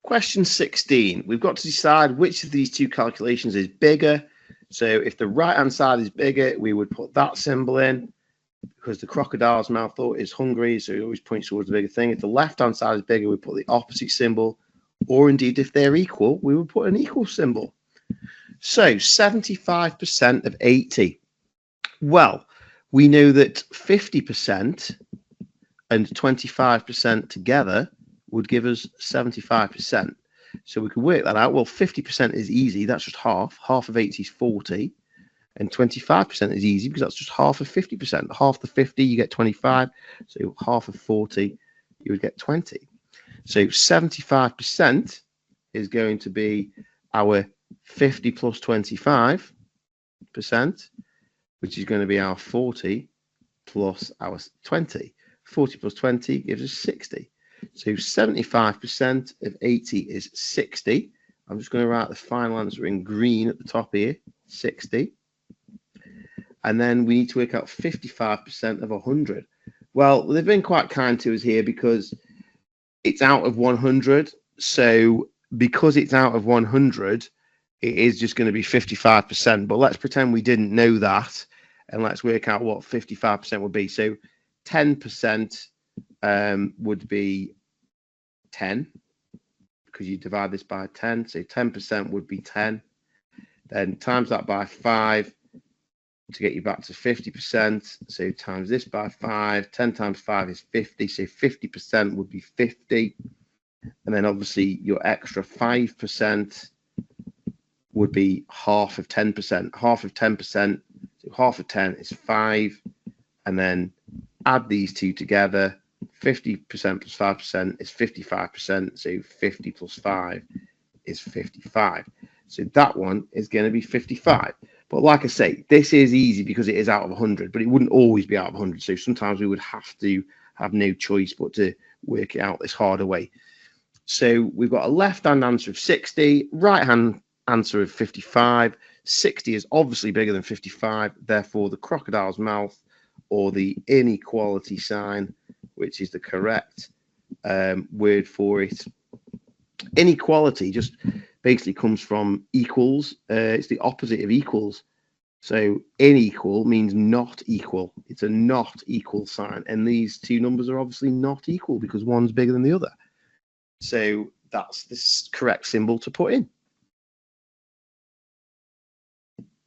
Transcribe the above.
Question 16. We've got to decide which of these two calculations is bigger. So if the right-hand side is bigger, we would put that symbol in because the crocodile's mouth is hungry, so it always points towards the bigger thing. If the left-hand side is bigger, we put the opposite symbol. Or indeed, if they're equal, we would put an equal symbol. So 75% of 80. Well, we know that 50% and 25% together would give us 75%. So we can work that out. Well, 50% is easy. That's just half. Half of 80 is 40. And 25% is easy because that's just half of 50%. Half the 50, you get 25. So half of 40, you would get 20. So 75% is going to be our 50 plus 25%, which is going to be our 40 plus our 20. 40 plus 20 gives us 60. So 75% of 80 is 60. I'm just going to write the final answer in green at the top here, 60. And then we need to work out 55% of 100. Well, they've been quite kind to us here because it's out of 100. So because it's out of 100, it is just going to be 55%. But let's pretend we didn't know that. And let's work out what 55% would be. So 10% would be 10 because you divide this by 10. So 10% would be 10. Then times that by 5 to get you back to 50%. So times this by 5. 10 times 5 is 50. So 50% would be 50. And then obviously your extra 5% would be half of 10%. Half of 10%. So half of 10 is 5. And then add these two together. 50% plus 5% is 55%. So 50 plus 5 is 55. So that one is going to be 55. But like I say, this is easy because it is out of 100, but it wouldn't always be out of 100. So sometimes we would have to have no choice but to work it out this harder way. So we've got a left-hand answer of 60, right-hand answer of 55. 60 is obviously bigger than 55. Therefore, the crocodile's mouth or the inequality sign, which is the correct word for it. Inequality just basically comes from equals. It's the opposite of equals. So unequal means not equal. It's a not equal sign. And these two numbers are obviously not equal because one's bigger than the other. So that's the correct symbol to put in.